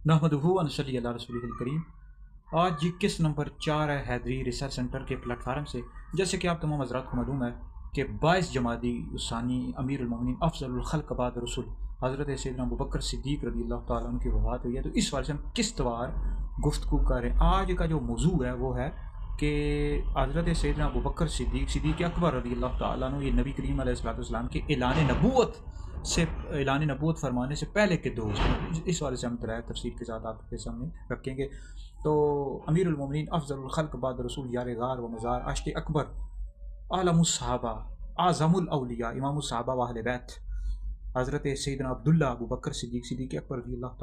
نحمدہ و نصلی علی رسولہ الکریم۔ آج یہ قسط نمبر 4 ہے حیدری ریسرچ سنٹر کے پلیٹ فارم سے۔ جیسے کہ آپ تمام حضرات کو معلوم ہے کہ 22 جمادی ثانی امیر المومنین افضل الخلق بعد رسول حضرت سیدنا ابوبکر صدیق رضی اللہ تعالیٰ عنہ کی وفات ہوئی ہے، تو اس والے سے ہم قسط وار گفتگو کر رہے ہیں۔ آج کا جو موضوع ہے وہ ہے کہ حضرت سیدنا ابوبکر صدیق اکبر رضی اللہ تعالیٰ عنہ یہ نبی کریم علیہ السلام کے اعلان نبوت فرمانے سے پہلے کے دوست، اس والے سے ہم تفصیل کے ساتھ آپ کے سامنے رکھیں گے۔ تو امیر المومنین افضل الخلق بعد رسول یار غار و مزار عشق اکبر عالم الصحابہ اعظم الاولیاء امام الصحابہ و اہل بیت حضرت سیدنا عبداللہ ابوبکر صدیق اکبر رضی اللہ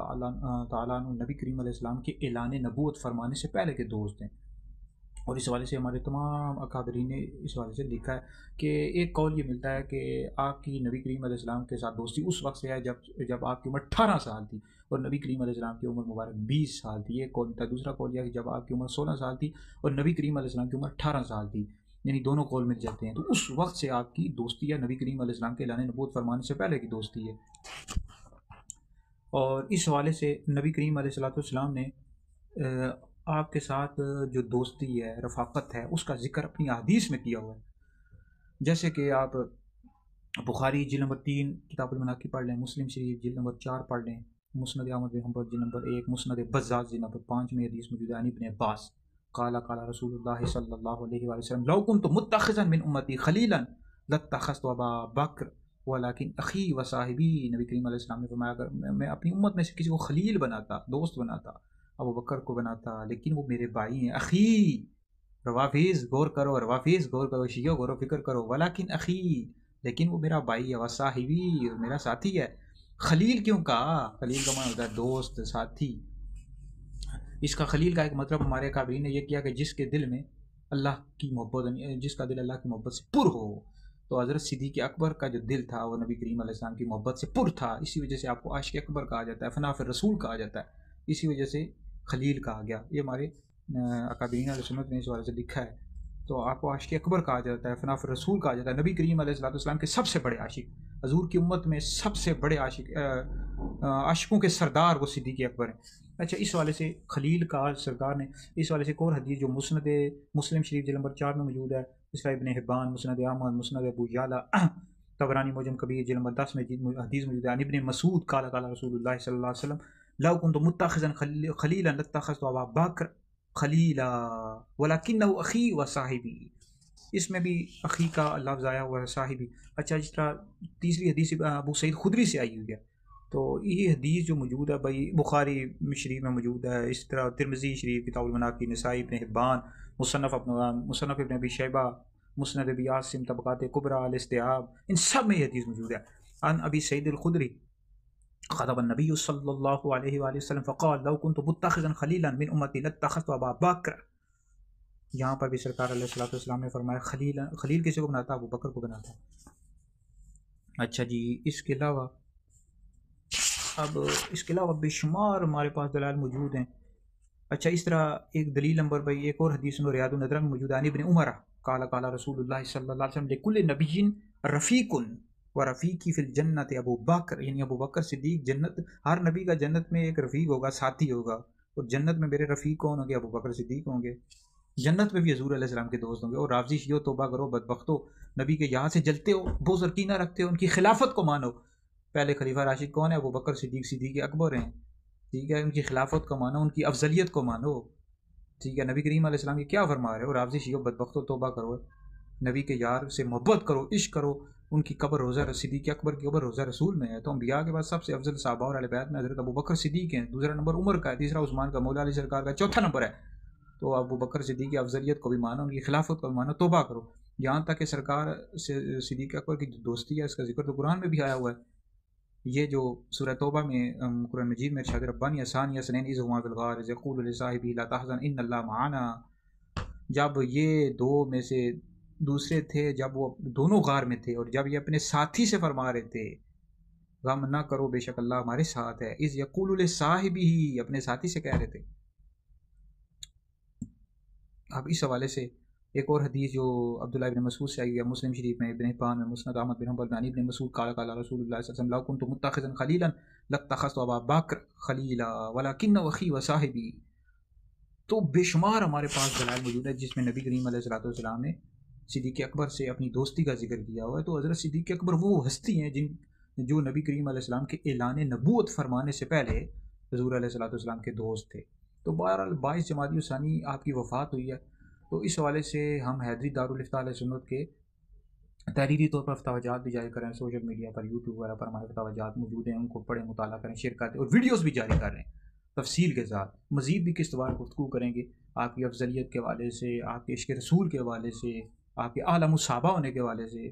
تعالیٰ عنہ نبی کریم علیہ السلام کے اعلان نبوت فرمانے سے پہلے کے دوست ہیں۔ اور اس حوالے سے ہمارے تمام اکابرین نے اس حوالے سے لکھا ہے کہ ایک قول یہ ملتا ہے کہ آپ کی نبی کریم علیہ السلام کے ساتھ دوستی اس وقت سے ہے جب آپ کی عمر 18 سال تھی اور نبی کریم علیہ السلام کی عمر مبارک 20 سال تھی۔ یہ قول ملتا ہے۔ دوسرا قول یہ ہے کہ جب آپ کی عمر 16 سال تھی اور نبی کریم علیہ السلام کی عمر 18 سال تھی، یعنی دونوں قول مل جاتے ہیں۔ تو اس وقت سے آپ کی دوستی ہے، نبی کریم علیہ السلام کے اعلان نبوت فرمانے سے پہلے کی دوستی ہے۔ اور اس حوالے سے نبی کریم علیہ السلام نے آپ کے ساتھ جو دوستی ہے، رفاقت ہے، اس کا ذکر اپنی احادیث میں کیا ہوا ہے۔ جیسے کہ آپ بخاری جلد نمبر 3 کتاب المناقب پڑھ لیں، مسلم شریف جلد نمبر 4 پڑھ لیں، مسند احمد بن حنبل جلد نمبر 1، مسند بزاز جلد نمبر 5 میں حدیث موجود ہے۔ ابن عباس قال قال رسول اللہ صلی اللہ علیہ وآلہ وسلم لو كنت متخذا من امتی خلیلا لاتخذت ابا بکر ولیکن اخی و صاحبی۔ نبی کریم علیہ السلام نے فرمایا اگر میں اپنی امت میں سے کسی کو خلیل بناتا، دوست بناتا، ابو بکر کو بناتا، لیکن وہ میرے بھائی ہیں۔ اخی، روافیز غور کرو، شیعہ غور و فکر کرو، ولیکن اخی، لیکن وہ میرا بھائی ہے، وصاحبی، میرا ساتھی ہے۔ خلیل کیوں کہا؟ خلیل کا معنی ہوتا ہے دوست، ساتھی۔ اس کا خلیل کا ایک مطلب ہمارے کابرین نے یہ کیا کہ جس کے دل میں اللہ کی محبت، جس کا دل اللہ کی محبت سے پر ہو۔ تو حضرت صدیق اکبر کا جو دل تھا وہ نبی کریم علیہ السلام کی محبت سے پر تھا، اسی وجہ سے آپ کو عاشق اکبر کہا جاتا ہے، فنا فی الرسول کہا جاتا ہے، اسی وجہ سے خلیل کہا گیا۔ یہ ہمارے اکابرین علیہ سنت نے اس حوالے سے لکھا ہے۔ تو آپ کو عاشق اکبر کہا جاتا ہے، فنا فی الرسول کہا جاتا ہے۔ نبی کریم علیہ السلام کے سب سے بڑے عاشق، حضور کی امت میں سب سے بڑے عاشقوں کے سردار وہ صدیق اکبر ہیں۔ اچھا، اس والے سے خلیل کا سرکار نے، اس والے سے ایک اور حدیث جو مسند مسلم شریف جلد نمبر 4 میں موجود ہے، اس کا ابن حبان، مسند احمد، مسند ابو یعلا، طبرانی معجم کبیر جلد نمبر 10 میں حدیث موجود ہے۔ ابن مسعود قال قال رسول اللہ صلی اللہ علیہ وسلم لو كنت متخذا خلیلا لاتخذت ابا بکر خلیلا ولکنہ اخی و صاحبی۔ اس میں بھی اخی کا لفظ آیا ہوا ہے، صاحبی۔ اچھا، جس طرح تیسری حدیث ابو سعید خدری سے آئی ہوئی ہے، تو یہ حدیث جو موجود ہے بھائی بخاری شریف میں موجود ہے، اس طرح ترمذی شریف کتاب المناقب، نسائی، ابن حبان، مصنف ابن ابی شیبہ، مسند ابی عاصم، طبقات کبریٰ، الاستیعاب، ان سب میں یہ حدیث موجود ہے۔ عن ابی سعید الخدری خطب النبی صلی اللہ علیہ وآلہ وسلم فقال لو كنت متخذا خلیلا من امتی لاتخذت ابا بکر۔ یہاں پر بھی سرکار علیہ السلام نے فرمایا خلیل کسی کو بناتا؟ ابو بکر کو بناتا۔ اچھا جی، اس کے علاوہ بے شمار ہمارے پاس دلائل موجود ہیں۔ اچھا، اس طرح ایک دلیل نمبر بھائی ایک اور حدیث ریاض الندرہ میں موجود ہے، ابن عمر قال قال رسول اللہ صلی اللہ علیہ وسلم لکل نبی رفیق و رفیقی فی الجنت ابو بکر، یعنی ابو بکر صدیق، جنت ہر نبی کا جنت میں ایک رفیق ہوگا، ساتھی ہوگا، اور جنت میں میرے رفیق کون ہوں گے؟ ابو بکر صدیق ہوں گے۔ جنت میں بھی حضور علیہ السلام کے دوست ہوں گے۔ اور رافضی شیعو توبہ کرو بدبختو، نبی کے یہاں سے جلتے ہو، بغض اور کینہ رکھتے ہو، ان کی خلافت کو مانو۔ پہلے خلیفہ راشد کون ہے؟ ابو بکر صدیق اکبر ہیں، ٹھیک ہے، ان کی خلافت کو مانو، ان کی افضلیت کو مانو، ٹھیک ہے۔ نبی کریم علیہ السلام کی کیا فرما رہے ہو؟ رافضی شیعو بدبختو توبہ کرو، نبی کے یار سے محبت کرو، عشق کرو، ان کی قبر روزہ صدیق اکبر کی قبر روزہ رسول میں ہے۔ تو انبیاء کے بعد سب سے افضل صحابہ اور اہل بیت میں حضرت ابو بکر صدیق ہیں، دوسرا نمبر عمر کا ہے، تیسرا عثمان کا، مولا علی سرکار کا چوتھا نمبر ہے۔ تو ابو بکر صدیق کی افضلیت کو بھی مانو، ان کی خلافت کو بھی مانو، توبہ کرو۔ یہاں تک کہ سرکار سے صدیق اکبر کی جو دوستی ہے اس کا ذکر تو قرآن میں بھی آیا ہوا ہے۔ یہ جو سورہ توبہ میں قرآن مجید میں ارشاد ربانی ثانی اثنین اذ ہما فی الغار اذ یقول لصاحبہ لا تحزن ان اللہ معنا، جب یہ دو میں سے دوسرے تھے، جب وہ دونوں غار میں تھے، اور جب یہ اپنے ساتھی سے فرما رہے تھے غم نہ کرو بے شک اللہ ہمارے ساتھ ہے، اذ یقول لصاحبہ، اپنے ساتھی سے کہہ رہے تھے۔ اب اس حوالے سے ایک اور حدیث جو عبداللہ ابن مسعود سے آئی ہے مسلم شریف میں، ابن حبان میں، مسند احمد بن حنبل میں، ابن مسعود قال قال رسول اللہ صلی اللہ علیہ وسلم لو كنت متخذا خلیلا لاتخذت ابا بکر خلیلا ولكنه اخی وصاحبی. تو بے شمار ہمارے پاس دلائل موجود ہے جس میں نبی کریم علیہ الصلوۃ والسلام نے صدیق اکبر سے اپنی دوستی کا ذکر کیا ہوا ہے. تو حضرت صدیق اکبر وہ ہستی ہیں جو نبی کریم علیہ السلام کے اعلان نبوت فرمانے سے پہلے حضور علیہ الصلوۃ والسلام کے دوست تھے. تو بہرحال 22 جمادی الثانی آپ کی وفات ہوئی ہے. تو اس حوالے سے ہم حیدری دارالافتاء اہل سنت کے تحریری طور پر فتاویات بھی جاری کر رہے ہیں، سوشل میڈیا پر یوٹیوب وغیرہ پر ہمارے فتاویات موجود ہیں، ان کو پڑھیں، مطالعہ کریں، شیئر کریں، اور ویڈیوز بھی جاری کر رہے ہیں تفصیل کے ساتھ. مزید بھی قسط وار گفتگو کریں گے آپ کی افضلیت کے حوالے سے، آپ کے عشق رسول کے حوالے سے، آپ کے عالم الصحابہ ہونے کے حوالے سے،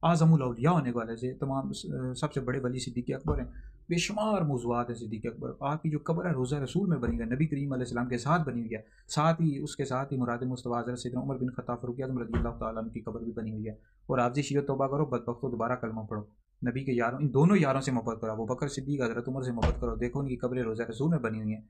اعظم الاولیاء ہونے کے حوالے سے. تمام سب سے بڑے ولی صدیق اکبر ہیں. بے شمار موضوعات ہیں صدیق اکبر. آپ کی جو قبر ہے روضہ رسول میں بنی ہوئی ہے، نبی کریم علیہ السلام کے ساتھ بنی ہوئی ہے. ساتھ ہی اس کے ساتھ ہی مراد مصطفیٰ حضرت سیدنا عمر بن خطاب فاروق اعظم رضی اللہ تعالیٰ عنہ کی قبر بھی بنی ہوئی ہے. اور آپ جی شیعہ توبہ کرو، بدبختو دوبارہ کلمہ پڑھو، نبی کے یاروں، ان دونوں یاروں سے محبت کرو، ابو بکر صدیق حضرت عمر سے محبت کرو. دیکھو ان کی قبریں روضہ رسول میں بنی ہوئی ہیں.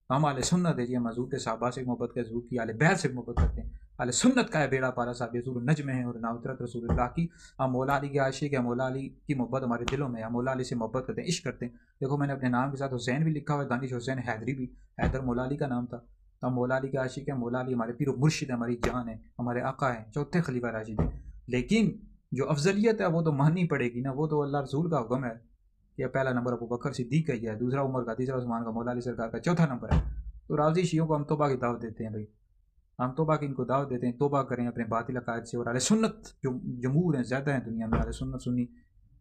ہم اہل سنت ہے جی، ہم حضور کے صحابہ سے محبت کے، حضور کی اہل بیت سے محبت کرتے ہیں. اہل سنت کا ہے بیڑا پارا صاحب حضور النجم ہے اور ناوترت رسول اللہ کی. ہم مولا علی کے عاشق ہیں، مولا علی کی محبت ہمارے دلوں میں ہے، ہم مولا علی سے محبت کرتے ہیں، عشق کرتے ہیں. دیکھو میں نے اپنے نام کے ساتھ حسین بھی لکھا ہوا ہے، دانش حسین حیدری بھی. حیدر مولا علی کا نام تھا. ہم مولا علی کے عاشق ہیں، مولا علی ہمارے پیر و مرشد ہیں، ہماری جان ہے، ہمارے آقا ہیں، چوتھے خلیفہ راشد ہیں. لیکن جو افضلیت ہے وہ تو ماننی پڑے گی نا، وہ تو اللہ رسول کا حکم ہے کہ پہلا نمبر ابو بکر صدیق کا ہی ہے، دوسرا عمر کا، تیسرا عثمان کا، مولا علی سرکار کا چوتھا نمبر ہے. تو راضی شیعوں کو ہم توبہ کی دعوت دیتے ہیں بھائی، ہم توبہ کی ان کو دعوت دیتے ہیں، توبہ کریں اپنے باطل عقائد سے. اور اہل سنت جو جمہور ہیں، زیادہ ہیں دنیا میں، اہل سنت سنی،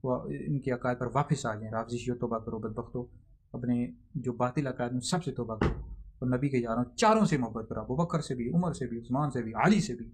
وہ ان کے عقائد پر واپس آ جائیں. رافضی شیعوں توبہ کرو، بدبختو اپنے جو باطل عقائد ان سب سے توبہ کرو، اور نبی کے یاروں چاروں سے محبت کرو، ابو بکر سے بھی، عمر سے بھی، عثمان سے بھی، علی سے بھی.